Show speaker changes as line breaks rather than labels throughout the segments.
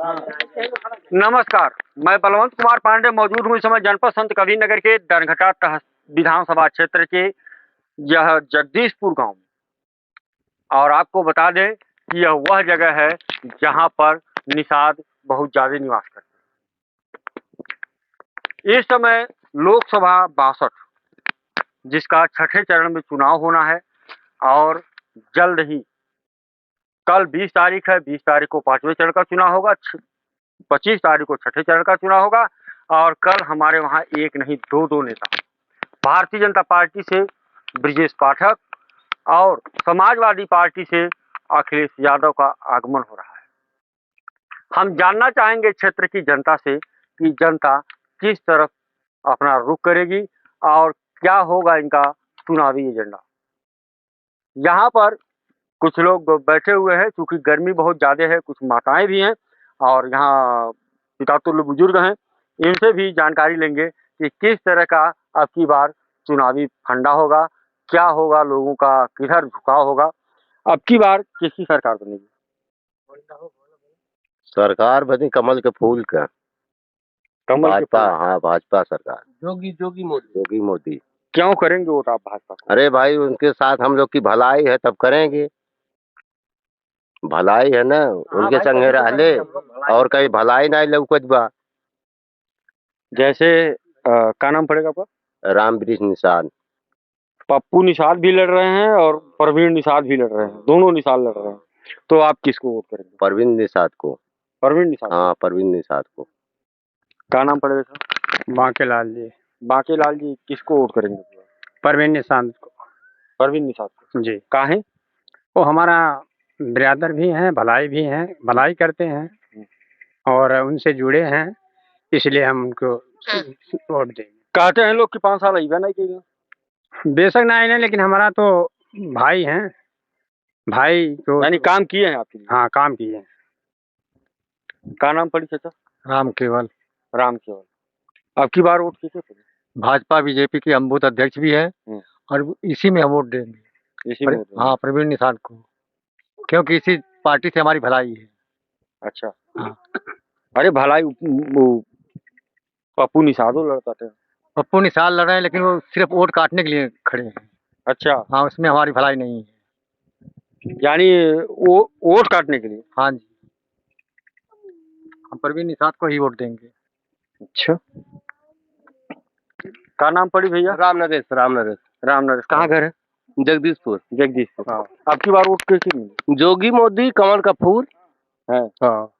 नमस्कार, मैं बलवंत कुमार पांडे मौजूद हूँ इस समय जनपद संत कबीरनगर के दरघटा विधानसभा क्षेत्र के यह जगदीशपुर गांव में। और आपको बता दें कि यह वह जगह है जहां पर निषाद बहुत ज्यादा निवास करते हैं। इस समय लोकसभा 62 जिसका छठे चरण में चुनाव होना है और जल्द ही कल 20 तारीख है, 20 तारीख को 5वें चरण का चुनाव होगा, 25 तारीख को छठे चरण का चुनाव होगा और कल हमारे वहाँ एक नहीं दो नेता भारतीय जनता पार्टी से ब्रिजेश पाठक और समाजवादी पार्टी से अखिलेश यादव का आगमन हो रहा है। हम जानना चाहेंगे क्षेत्र की जनता से कि जनता किस तरफ अपना रुख करेगी और क्या होगा इनका चुनावी एजेंडा। यहाँ पर कुछ लोग बैठे हुए हैं, क्योंकि गर्मी बहुत ज़्यादा है, कुछ माताएं भी हैं और यहाँ पितातुल्य बुजुर्ग हैं। इनसे भी जानकारी लेंगे कि किस तरह का अब की बार चुनावी फंडा होगा, क्या होगा, लोगों का किधर झुकाव होगा, अब की बार किसकी सरकार बनेगी।
सरकार बनी कमल के फूल का, भाजपा। हाँ, भाजपा सरकार, जोगी मोदी।
क्यों करेंगे वोट आप भाजपा को?
अरे भाई, उनके साथ हम लोग की भलाई है तब करेंगे। भलाई है ना, उनके संगे रहले और कहीं भलाई नहीं लौकत बा।
जैसे क्या नाम पड़ेगा आपका?
रामवृक्ष निषाद।
पप्पू निषाद भी लड़ रहे हैं और प्रवीण निषाद भी लड़ रहे हैं, दोनों निषाद लड़ रहे हैं, तो आप किसको वोट करेंगे?
प्रवीण निषाद को।
प्रवीण निषाद?
हाँ, प्रवीण निषाद को।
क्या नाम पड़ेगा सर?
बांकेलाल जी।
बांकेलाल जी, किसको वोट करेंगे?
प्रवीण निषाद को।
प्रवीण निषाद को
जी।
काहे?
वो हमारा ब्रदर भी हैं, भलाई भी हैं, भलाई करते हैं और उनसे जुड़े हैं, इसलिए हम उनको वोट देंगे।
कहते हैं लोग कि 5 साल अइबे नहीं किए।
बेशक ना आए, लेकिन हमारा तो भाई हैं, भाई तो
यानी काम किए हैं आपके लिए?
हाँ, काम किए हैं।
क्या नाम पड़ी चाचा?
राम केवल।
राम केवल। अब की बार वोट किसे पड़े?
भाजपा बीजेपी के हम बूथ अध्यक्ष भी है और इसी में हम वोट देंगे।
इसी में?
हाँ, प्रवीण निषाद को, क्योंकि इसी पार्टी से हमारी भलाई है।
अच्छा।
हाँ।
अरे भलाई पप्पू निषादो लड़ता था।
पप्पू निषाद लड़ रहे हैं, लेकिन वो सिर्फ वोट काटने के लिए खड़े हैं।
अच्छा।
हाँ, उसमें हमारी भलाई नहीं है।
यानी वो वोट काटने के लिए?
हाँ जी, हम प्रवीण निषाद को ही वोट देंगे।
अच्छा। क्या नाम पड़ी भैया?
राम नरेश।
कहाँ घर है?
जगदीशपुर।
हाँ। अब की बार वोट किसकी मिली?
जोगी मोदी, कमल का फूल
है। हाँ।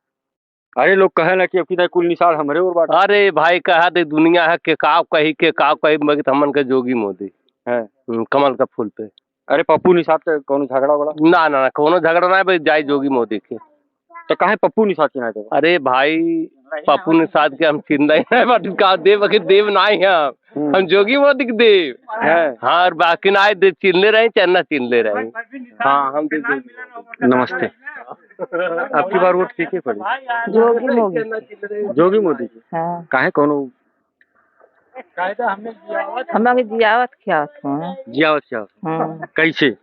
अरे लोग कहे ना कि अब की कुल निषाद हमारे और बात।
अरे भाई, कहा दे दुनिया है के काव कही मगर हमन का जोगी मोदी
है
कमल का फूल पे।
अरे पप्पू निषाद से कौन झगड़ा बड़ा?
ना कोनो झगड़ा ना भाई, जाए जोगी मोदी के।
तो कहे पप्पू निषाद की ना?
अरे भाई, पप्पू निषाद के हम चिंता ही नहीं, बट का देव नहीं है, हम जोगी मोदी के देव है। हाँ, और बाकी ना दे चिन्ह रहे चाहे ना चिन्ह रहे। हाँ, हम
नमस्ते। अब की बार वोट किसके पड़ी? जोगी मोदी की।
हाँ।
काहे कौन?
हमें जियावत क्या?
जियावत क्या?
हाँ।
कैसे?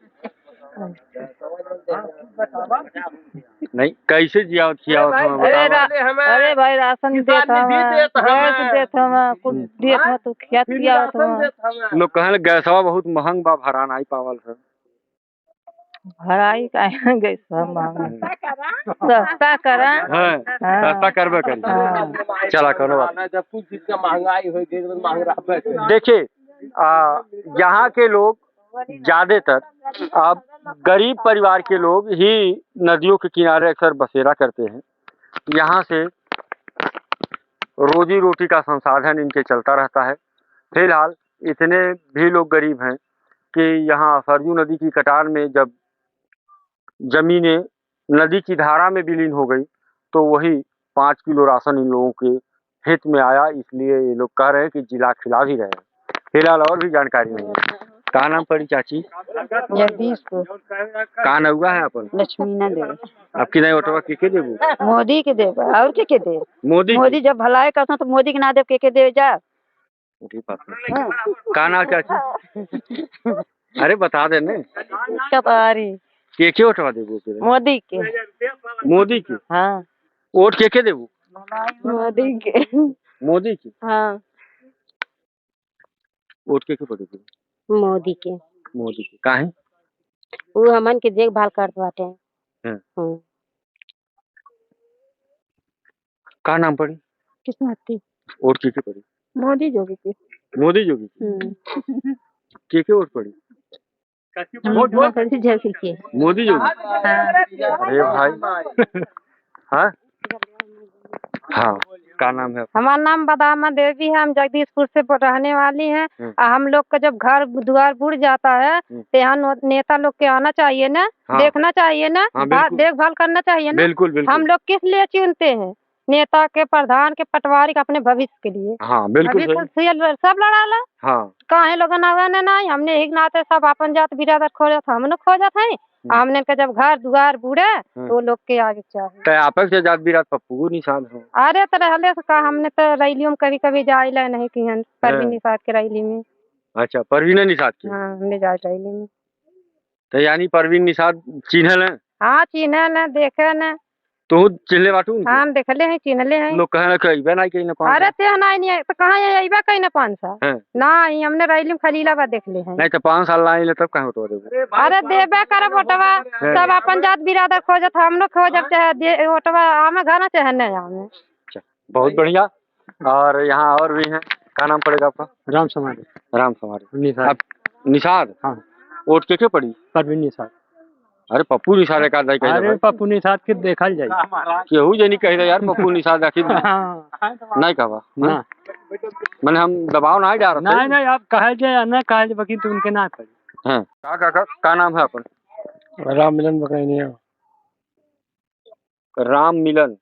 नहीं, कैसे जियावत किया?
अरे भाई, राशन देता गैस देता कुछ देता तो क्या किया?
लोग कहे गैसवा बहुत महंग बा, भरा नहीं पावल सर।
भराई का गैस महंगा, सस्ता करा।
सस्ता करबे कर। चला करो
जब कुछ चीज का महंगाई हो गई तो महंगा।
देखिए, यहाँ के लोग ज्यादातर अब गरीब परिवार के लोग ही नदियों के किनारे अक्सर बसेरा करते हैं। यहाँ से रोजी रोटी का संसाधन इनके चलता रहता है। फिलहाल इतने भी लोग गरीब हैं कि यहाँ सरयू नदी की कटान में जब जमीनें नदी की धारा में विलीन हो गई तो वही 5 किलो राशन इन लोगों के हित में आया, इसलिए ये लोग कह रहे हैं कि जिला खिला भी रहे हैं। फिलहाल और भी जानकारी नहीं है। क्या नाम पड़ी चाची?
जगदीशपुर।
कहाँ नौगा है अपन?
लक्ष्मीना देव।
आपकी नहीं वोटवा के देबू?
मोदी के देव और के दे?
मोदी
जब भलाई करता तो मोदी के ना देव के दे जा।
कहाँ नाम चाची? अरे बता देने
कपारी
के वोटवा देबू?
मोदी के।
मोदी की?
हाँ।
वोट के देबू?
मोदी के।
मोदी की।
हाँ
वोट के पड़ी?
मोदी के।
मोदी की काहे?
वो हमन के देखभाल करत बाटे।
हम्म। का नाम पड़ी?
किस्मती।
वोट के पड़ी?
मोदी जोगी की।
मोदी जोगी की। के वोट पड़ी?
वोट मोदी जोगी के।
मोदी जोगी। अरे भाई हाँ हाँ, का नाम है?
हमारा नाम बदामा देवी है, हम जगदीशपुर से रहने वाली हैं। हम लोग का जब घर द्वार बुड़ जाता है तो यहाँ नेता लोग के आना चाहिए ना।
हाँ।
देखना चाहिए ना।
हाँ, बिल्कुल।
देखभाल करना चाहिए ना।
बिल्कुल बिल्कुल।
हम लोग किस लिए चुनते हैं? नेता के, प्रधान के, पटवारी के, अपने भविष्य के लिए।
हाँ बिल्कुल
सब लड़ा ला।
हाँ
काहे लोगन आवे ना, हमने एक नाते सब अपन जात बिरादर खोजत, हमने खोजत है। हमने का जब घर द्वार बुड़े तो लोग के आगे चाहिए।
तो आपस से जात बिरात पप्पू निशान हो।
अरे तो रहले से का, हमने तो रैलियों में कभी कभी जाइला नहीं की हन, परवीन निषाद के रैली में।
अच्छा, परवीन निषाद की।
हाँ हमने जाए रैली में।
तो यानी परवीन निषाद चिन्हल है?
हाँ चिन्हे न, देखे न।
तो चिन्हले बाटू?
हाँ हम देखले हैं, चिन्हले हैं।
लोग कहे कि अइबे नहीं कहीं ना पाँच।
अरे ते नहीं तो कहाँ अइबे कहीं ना 5 साल नहीं, हमने रैली में खलीलाबाद देखले हैं।
नहीं तो 5 साल ना आइले तब कहाँ होतो देबे?
अरे देबे करब वोटवा, सब अपन जात बिरादर खोजत, हम लोग खोजब चाहे वोटवा आमे घाना चाहे नहीं आमे।
अच्छा, बहुत बढ़िया। और यहाँ और भी हैं, क्या नाम पड़ेगा आपका?
राम समारे।
राम समारे।
निषाद।
निषाद?
हाँ।
वोट के पड़ी?
परवीन निषाद।
अरे पप्पू निषाद का दाई कह।
अरे पप्पू निषाद के देखल जाए।
केहू जे नहीं कह रहे यार पप्पू निषाद आखिर नहीं कहवा
ना।
मैंने हम दबाव ना जा रहा।
नहीं आप कहे जाए ना कहे बाकी तो उनके ना पड़ी।
हाँ का नाम है अपन?
राम मिलन बकैनी।
राम मिलन।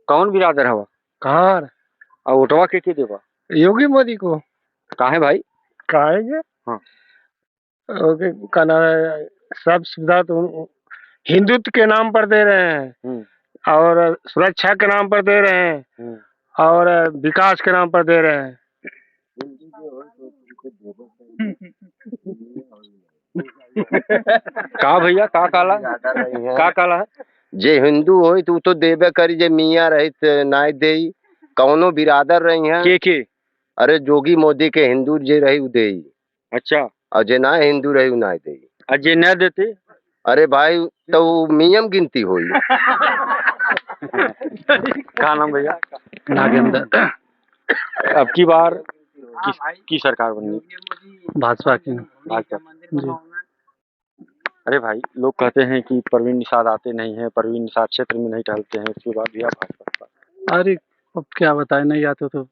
कौन बिरादर हवा?
कहाँ?
और वोटवा के देवा?
योगी मोदी को।
काहे भाई?
काहे?
हाँ।
ओके, का नाम है, सब सुविधा तो हिंदुत्व के नाम पर दे रहे हैं और सुरक्षा के नाम पर दे रहे हैं और विकास के नाम पर दे रहे हैं।
का भैया का काला है?
जे हिंदू हो तो देबे करी, जे मियाँ रहित नाय देई, कौनो बिरादर रही है
के?
अरे जोगी मोदी के हिंदू जे रही उ देई।
अच्छा।
और जे ना हिंदू रही उ ना देई।
और जे न देते?
अरे भाई तो मियम गिनती होई।
का नाम भैया?
नागेंद्र।
अब की बार की सरकार बननी?
भाजपा की।
भाजपा जी। अरे भाई लोग कहते हैं कि परवीन निषाद आते नहीं है, परवीन निषाद क्षेत्र में नहीं टहलते हैं, उसके बाद भी आप भाजपा।
अरे अब क्या बताए, नहीं आते तो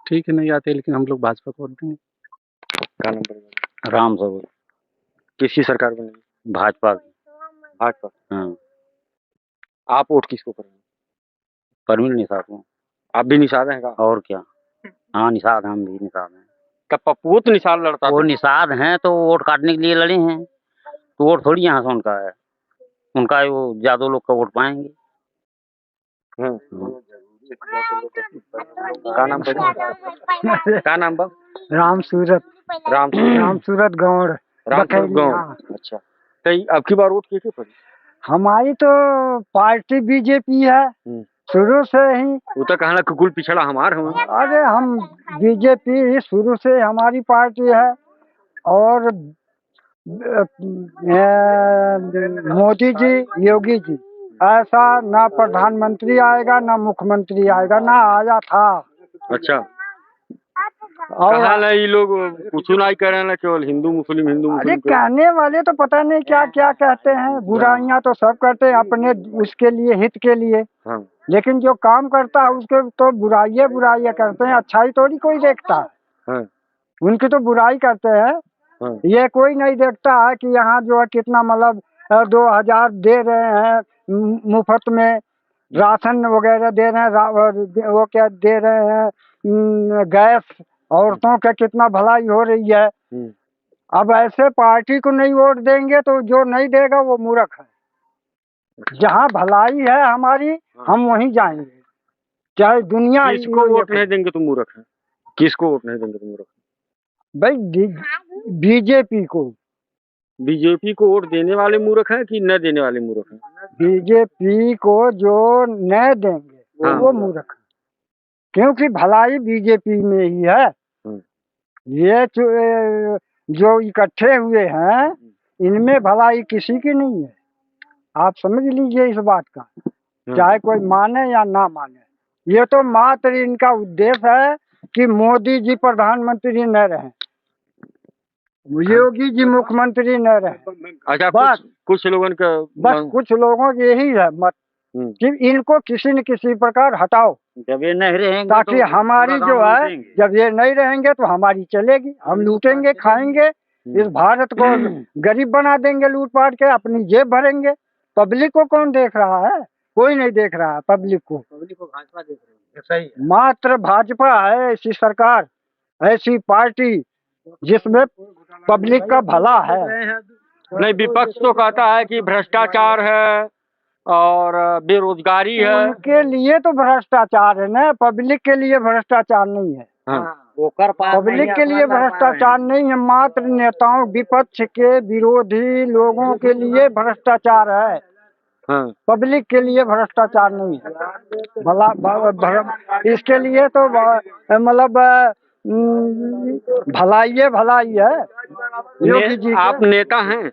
ठीक है, नहीं आते लेकिन हम लोग भाजपा को वोट देंगे।
क्या नाम पड़ेगा?
राम सब।
किसकी सरकार बनेगी?
भाजपा।
भाजपा।
हाँ।
आप वोट किसको करेंगे?
परवीन निषाद को।
आप भी निषाद हैं का?
और क्या? हाँ निषाद, हम भी निषाद हैं।
तब पप्पू तो निषाद लड़ता
वो निषाद हैं तो वोट काटने के लिए लड़े हैं, तो वोट थोड़ी यहाँ से उनका है, उनका वो जादू लोग का वोट पाएंगे।
का नाम का नाम बा?
राम सूरत। राम सूरत गौड़।
अच्छा, तो अब की बार वोट किसके पड़ी?
हमारी तो पार्टी बीजेपी है शुरू से ही।
वो तो कहना कुल पिछड़ा हमार हूँ।
अरे हम बीजेपी शुरू से हमारी पार्टी है और मोदी जी, योगी जी, ऐसा ना प्रधानमंत्री आएगा ना मुख्यमंत्री आएगा, ना आया था।
अच्छा। और ये लोग कुछ नहीं कर रहे हैं, केवल हिंदू मुस्लिम
अरे कहने वाले तो पता नहीं क्या क्या कहते हैं, बुराइयां तो सब करते हैं अपने उसके लिए, हित के लिए। लेकिन जो काम करता है उसके तो बुराइयां करते हैं, अच्छाई थोड़ी कोई देखता है। उनकी तो बुराई करते हैं। ये कोई नहीं देखता है कि यहाँ जो है कितना मतलब 2000 दे रहे हैं मुफ्त में, राशन वगैरह दे रहे हैं, वो क्या दे रहे हैं, गैस, औरतों का कितना भलाई हो रही है। अब ऐसे पार्टी को नहीं वोट देंगे तो जो नहीं देगा वो मूर्ख है। जहाँ भलाई है हमारी हम वहीं जाएंगे, चाहे दुनिया।
किसको वोट नहीं देंगे तो मूर्ख है? किसको वोट नहीं देंगे तो मूर्ख?
भाई बीजेपी को।
बीजेपी को वोट देने वाले मूर्ख हैं कि न देने वाले मूर्ख हैं?
बीजेपी को जो न देंगे
हाँ।
वो मूर्ख है, क्योंकि भलाई बीजेपी में ही है। ये जो इकट्ठे हुए हैं इनमें भलाई किसी की नहीं है। आप समझ लीजिए इस बात का, चाहे कोई माने या ना माने। ये तो मात्र इनका उद्देश्य है कि मोदी जी प्रधानमंत्री न रहें, योगी जी मुख्यमंत्री न रहें।
अच्छा,
बस
कुछ लोगों का
बस कुछ लोगों की यही है मत कि इनको किसी न किसी प्रकार हटाओ,
जब ये नहीं रहेंगे
ताकि हमारी जो है, जब ये नहीं रहेंगे तो हमारी चलेगी, हम लूटेंगे खाएंगे, इस भारत को गरीब बना देंगे, लूट पाट के अपनी जेब भरेंगे। पब्लिक को कौन देख रहा है? कोई नहीं देख रहा है पब्लिक को भाजपा देख रही है। सही, मात्र भाजपा है ऐसी सरकार, ऐसी पार्टी जिसमें पब्लिक का भला है।
नहीं, विपक्ष तो कहता है कि भ्रष्टाचार है और बेरोजगारी है।
उनके लिए तो भ्रष्टाचार है ना, पब्लिक के लिए भ्रष्टाचार नहीं है।
वो कर पाए,
पब्लिक के लिए भ्रष्टाचार नहीं है, मात्र नेताओं विपक्ष के विरोधी लोगों के लिए भ्रष्टाचार है। पब्लिक के लिए भ्रष्टाचार नहीं है। इसके लिए तो मतलब भलाई भलाई है। योगी जी
आप नेता हैं?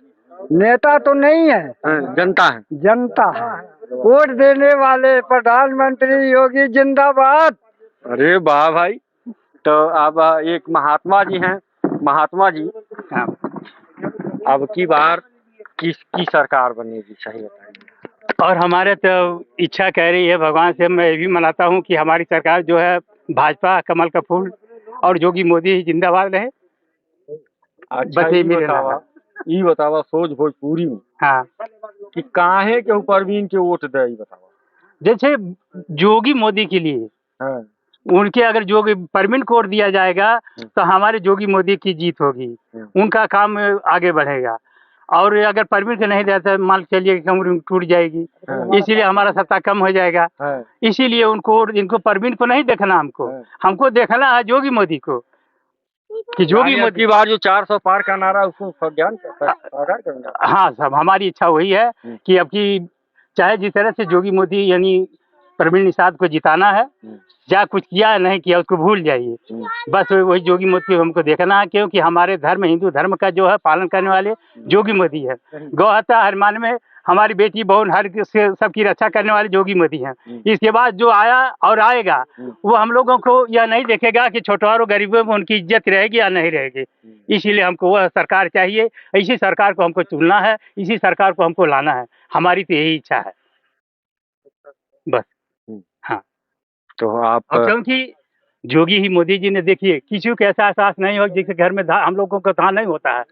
नेता तो नहीं है,
जनता है।
जनता है, वोट देने वाले प्रधानमंत्री योगी जिंदाबाद।
अरे वाह भाई, तो अब एक महात्मा जी हैं। महात्मा जी, अब की बार किसकी सरकार बनेगी, सही बताइए।
और हमारे तो इच्छा कह रही है भगवान से, मैं ये भी मनाता हूँ कि हमारी सरकार जो है भाजपा कमल का फूल और योगी मोदी जिंदाबाद रहे।
अच्छा, ये बतावा सोच भोजपुरी में
हाँ
कि काहे के परवीन के वोट दे, बतावा।
जैसे योगी मोदी के लिए उनके अगर जोगी परवीन को वोट दिया जाएगा तो हमारे योगी मोदी की जीत होगी, उनका काम आगे बढ़ेगा। और अगर परवीन को नहीं देता मान चलिए कि टूट जाएगी, इसीलिए हमारा सत्ता कम हो जाएगा। इसीलिए इनको परवीन को नहीं देखना, हमको देखना है योगी मोदी को कि योगी मोदी
की बार जो 400 पार का नारा उसको ज्ञान
हाँ सब हमारी इच्छा वही है कि अब की चाहे जिस तरह से योगी मोदी यानी परवीन निषाद को जिताना है, या कुछ किया नहीं किया उसको भूल जाइए, बस वही योगी मोदी को हमको देखना है। क्योंकि हमारे धर्म हिंदू धर्म का जो है पालन करने वाले योगी मोदी है। गौ हत्या हनुमान में हमारी बेटी बहन हर सबकी रक्षा करने वाले योगी मोदी हैं। इसके बाद जो आया और आएगा वो हम लोगों को यह नहीं देखेगा कि छोटवारों गरीबों में उनकी इज्जत रहेगी या नहीं रहेगी। इसीलिए हमको वह सरकार चाहिए, इसी सरकार को हमको चुनना है, इसी सरकार को हमको लाना है। हमारी तो यही इच्छा है बस। हाँ,
तो आप
क्योंकि योगी ही मोदी जी ने देखिए किसी को ऐसा एहसास नहीं हो, जिसके घर में हम लोगों को धान नहीं होता है,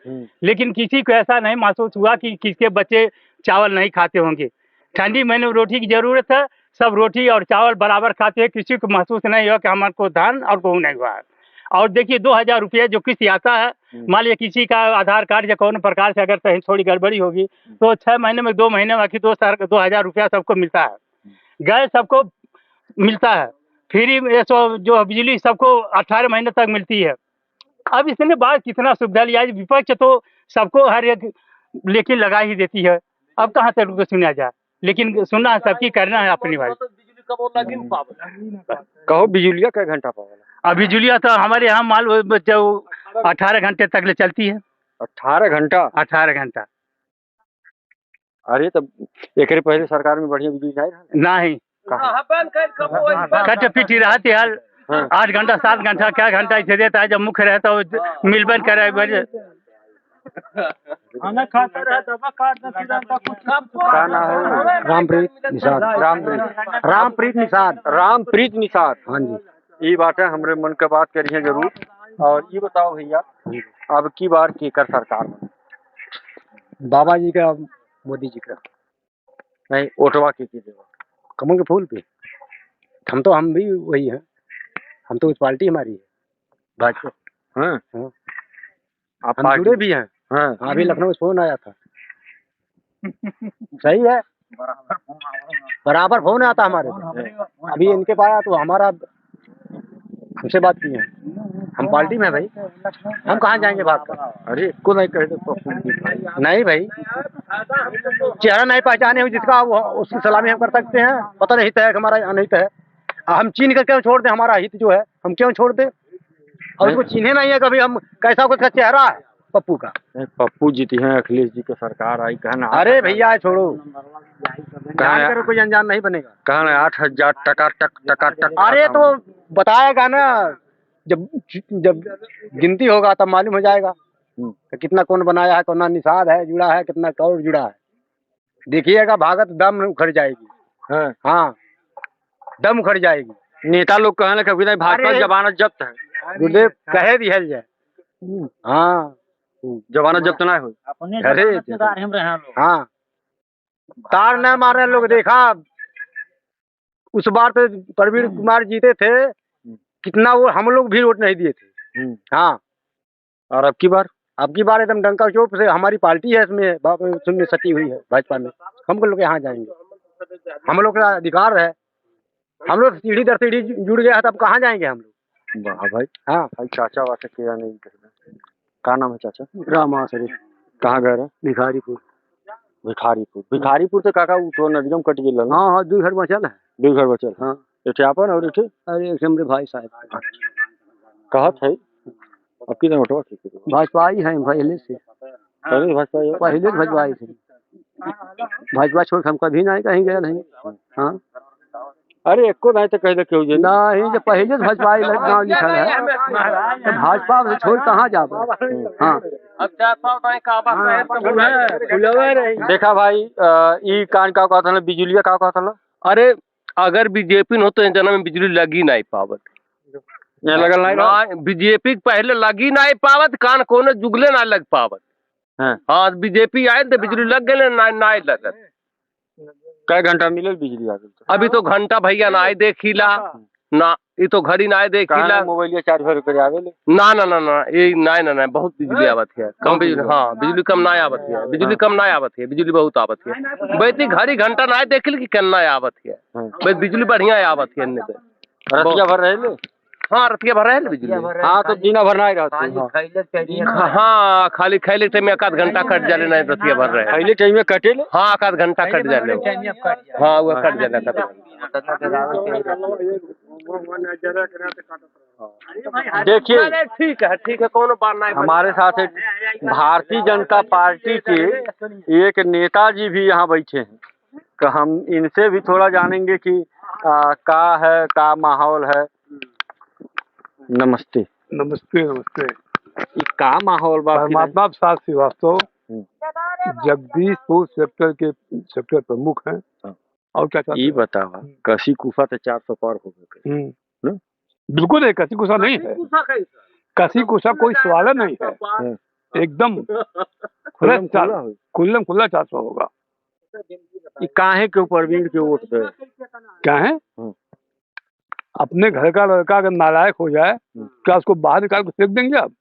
लेकिन किसी को ऐसा नहीं महसूस हुआ कि किसके बच्चे चावल नहीं खाते होंगे। ठंडी महीने रोटी की जरूरत है, सब रोटी और चावल बराबर खाते हैं, किसी को महसूस नहीं हुआ कि हमारे को धान और गेहूं नहीं हुआ है। और देखिए 2000 रुपये जो किस्त आता है, मान लिया किसी का आधार कार्ड या कौन प्रकार से अगर कहीं थोड़ी गड़बड़ी होगी तो 6 महीने में 2 महीने में 2000 रुपया सबको मिलता है। गैस सबको मिलता है, फ्री में जो बिजली सबको 18 महीने तक मिलती है। अब इसने बाद कितना सुविधा लिया है, विपक्ष तो सबको हर एक लेकिन लगा ही देती है। अब कहाँ तक उनको सुना जाए, लेकिन सुनना सबकी करना है अपनी बात।
कहो बिजुलिया कै घंटा पावेला?
अब बिजुलिया तो हमारे यहाँ माल जो 18 घंटे तक चलती है।
18 घंटा?
18 घंटा।
अरे तब एक पहले सरकार में बढ़िया बिजली
नहीं कट पीटी रहती है 8 घंटा 7 घंटा क्या घंटा इसे देता है, जब मुख्य रहता है मिलबन करे
रामप्रीत निषाद। हाँ जी, ये बात है, हमरे मन का बात करिए जरूर। और ये बताओ भैया, अब की बार केकर सरकार में?
बाबा जी का, मोदी जी का?
नहीं, ओटवा की देवा?
कमल के फूल पे। हम भी वही हैं, हम तो उस पार्टी हमारी है भाजपा।
हाँ, आप
जुड़े भी हैं। हाँ, अभी लखनऊ से फोन आया था। सही है, बराबर फोन आता हमारे। अभी इनके पाया तो हमारा हमसे बात की है।
हम पार्टी में भाई, हम कहाँ जाएंगे भाग कर? अरे इसको नहीं कह दो पप्पू जी भाई। नहीं भाई, चेहरा नहीं पहचाने हो जिसका वो उसकी सलामी हम कर सकते हैं। पता नहीं है हमारा अनहित है, हम चीन कर क्यों छोड़ दें? हमारा हित जो है हम क्यों छोड़ दें? और उसको चिन्हे नहीं है कभी हम, कैसा उसका चेहरा है पप्पू का। पप्पू जीती हैं, अखिलेश जी की सरकार आई, कहना अरे भैया छोड़ो, कहाँ करो, कोई अनजान नहीं बनेगा। कहना 8,000 टका। अरे तो बताएगा ना, जब जब गिनती होगा तब मालूम हो जाएगा कि कितना कौन बनाया है, कौन निषाद है जुड़ा है, कितना कौन जुड़ा है। देखिएगा भागत दम उखड़ जाएगी। हाँ दम उखड़ जाएगी। नेता लोग कहने कभी नहीं भाजपा जमानत जब्त है, गुरुदेव कहे दिहल जाए। हाँ जमानत जब्त ना हो। अरे हाँ तार न मारे लोग, देखा उस बार तो प्रवीण कुमार जीते थे, कितना वो हम लोग भी वोट नहीं दिए थे। हाँ और अब की बार एकदम डंका चौप से हमारी पार्टी है इसमें सटी हुई है भाजपा में। हम लोग यहाँ जाएंगे, हम लोग का अधिकार है, हम लोग सीढ़ी दर सीढ़ी जुड़ गया है, तब कहाँ जाएंगे हम लोग। वाह भाई। हाँ भाई चाचा वाचा किया नहीं, क्या नाम है चाचा? रामा शरीफ। कहाँ गए रहे? भिखारीपुर तो काका उठो नदियों कट गया। हाँ 2 घर बचल है। 2 घर बचल। हाँ एक आपन और एक अरे एक हमरे भाई साहब कहत है अब की नोटवा ठीक है भाजपा ही है पहले से। पहले भाजपा ही थी। भाजपा छोड़ हम कभी नहीं कहीं गए नहीं। हाँ अरे एको नहीं तो कह दे क्यों नहीं, जब पहले भाजपा नाम लिखा है तो भाजपा से छोड़ कहाँ जाओ। हाँ देखा भाई ई कान का कहता है, बिजुलिया का कहता है।
अरे अगर बीजेपी न हो तो जना में बिजली लगी नहीं पावत,
लगल नहीं
बीजेपी पहले लगी नहीं पावत, कान कोने जुगले ना लग पावत। हाँ बीजेपी आए तो बिजली लग गए ना लगत।
कई घंटा मिले बिजली आ गई?
अभी तो घंटा भैया ना आए देखिला ना, ये तो घड़ी ना आए देखिला।
मोबाइल चार्ज कर आवे
ना ना ना ना ये ना बहुत बिजली आवत है, कम बिजली। हाँ बिजली कम ना आवत है, बिजली कम ना आवत है, बिजली बहुत आवत है। बैठी घड़ी घंटा ना देखिल कि केना आवत है, बस बिजली बढ़िया आवत है।
रतिया भर रहे।
हाँ रतिया भर रहे बिजली।
हाँ तो दिन भर नहीं रहती।
हाँ खाली खैले टाइम में 1 घंटा कट जाले, नहीं रतिया भर रहे
खैले टाइम में कटे। हाँ
1 घंटा कट जाले। हाँ वो कट जाले।
देखिए
ठीक है कौन बात नहीं।
हमारे साथ एक भारतीय जनता पार्टी के एक नेताजी भी यहाँ बैठे हैं, तो हम इनसे भी थोड़ा जानेंगे कि का माहौल है। नमस्ते।
नमस्ते नमस्ते।
का माहौल बा?
परमात्मा प्रसाद श्रीवास्तव जगदीशपुर सेक्टर प्रमुख हैं। और क्या चाहते?
ये बताओ कसी कुफा तो 400 पार हो गए।
बिल्कुल है, कसी कुसा नहीं है, कसी कुसा कोई सवाल नहीं है, एकदम खुल्लम खुल्ला 400 होगा।
काहे के ऊपर प्रवीण के वोट दे?
क्या है, अपने घर का लड़का अगर नालायक हो जाए क्या उसको बाहर निकाल के फेंक देंगे आप?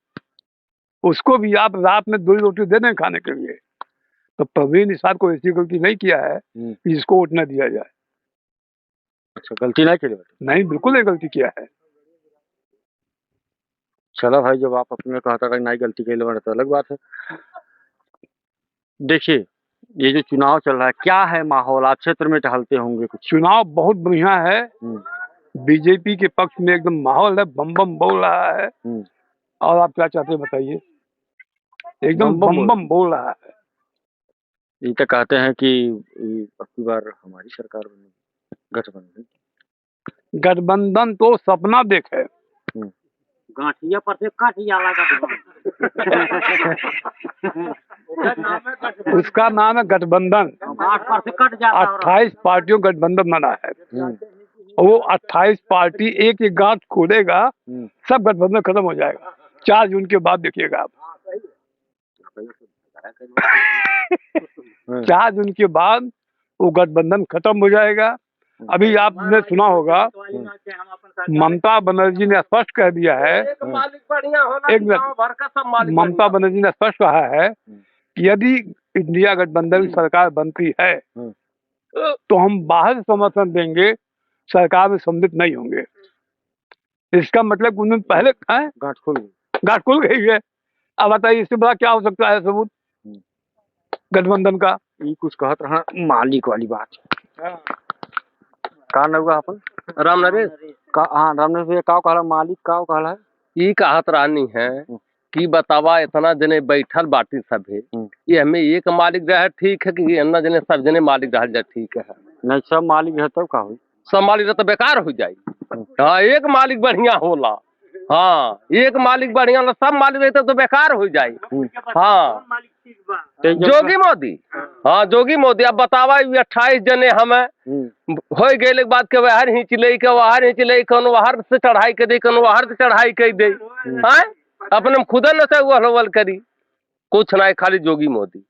उसको भी आप रात में 2 रोटी दे दें खाने के लिए। तो प्रवीण निषाद को ऐसी गलती नहीं किया है कि जिसको वोट न दिया जाए।
अच्छा गलती नहीं की?
नहीं बिल्कुल नहीं गलती किया है।
चलो भाई जब आप अपने कहता कि नहीं गलती की तो अलग बात है। देखिए ये जो चुनाव चल रहा है क्या है माहौल? आप क्षेत्र में टहलते होंगे कुछ।
चुनाव बहुत बढ़िया है, बीजेपी के पक्ष में एकदम माहौल है, बम बम बोल रहा है। और आप क्या चाहते हैं बताइए? एकदम बम बम बोल रहा है।
ये तो कहते हैं कि अब की बार हमारी सरकार बनेगी।
गठबंधन तो सपना देखे,
गांठिया पर से काटिया लगा।
उसका नाम है गठबंधन। 28 पार्टियों गठबंधन बना है। वो 28 पार्टी एक एक गांठ खोलेगा, सब गठबंधन खत्म हो जाएगा। 4 जून के बाद देखिएगा आप। 4 जून के बाद वो गठबंधन खत्म हो जाएगा। अभी आपने सुना होगा ममता बनर्जी ने स्पष्ट कह दिया है, एक मिनट, ममता बनर्जी ने स्पष्ट कहा है कि यदि इंडिया गठबंधन की सरकार बनती है तो हम बाहर से समर्थन देंगे, सरकार में सम्मिलित नहीं होंगे। इसका मतलब उन्होंने पहले है
गांठ खुल गई।
गांठ खुल गई है। अब बताइए इससे बड़ा क्या हो सकता है सबूत गठबंधन का?
ये कुछ कहत रहा मालिक वाली बात का न हुआ अपन
राम नरेश
का। हाँ रामनरेश भैया का कहला मालिक का कहला है
ये कहत रानी है कि बतावा इतना जने बैठल बाटी सभे ये हमें एक मालिक रहे ठीक है कि अन्ना जने सब जने मालिक रह जाए ठीक है।
नहीं सब मालिक है तब का हुई
सब मालिक रहे तो बेकार हो जाए। हाँ एक मालिक बढ़िया होला। हाँ एक मालिक बढ़िया होला सब मालिक रहते तो बेकार हो जाए। हाँ जोगी मोदी। हाँ जोगी मोदी अब बतावा 28 जने हमें हो गए के बाद के वहर हिंच ले के वहर हिंच ले कौन वहर से चढ़ाई के दे कौन वहर से चढ़ाई के दे। हाँ अपने खुद न से वल करी कुछ ना खाली जोगी मोदी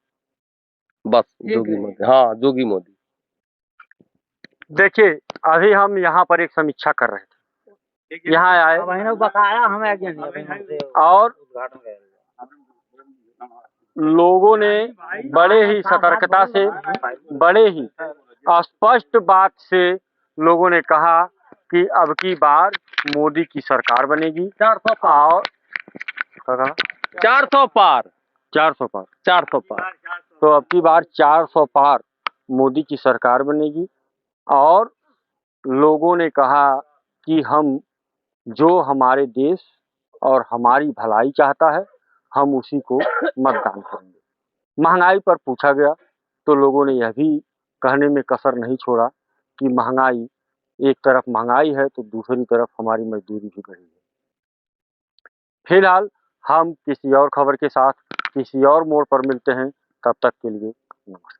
बस जोगी मोदी। हाँ जोगी मोदी।
देखिए अभी हम यहाँ पर एक समीक्षा कर रहे थे यहाँ आए और लोगों ने बड़े ही सतर्कता से बड़े ही स्पष्ट बात से लोगों ने कहा कि अब की बार मोदी की सरकार बनेगी
400
और
400 पार
400 पार
400 पार।
तो अब की बार 400 पार मोदी की सरकार बनेगी और लोगों ने कहा कि हम जो हमारे देश और हमारी भलाई चाहता है हम उसी को मतदान करेंगे। महंगाई पर पूछा गया तो लोगों ने यह भी कहने में कसर नहीं छोड़ा कि महंगाई एक तरफ महंगाई है तो दूसरी तरफ हमारी मजदूरी भी बढ़ी है। फिलहाल हम किसी और खबर के साथ किसी और मोड़ पर मिलते हैं, तब तक के लिए नमस्कार।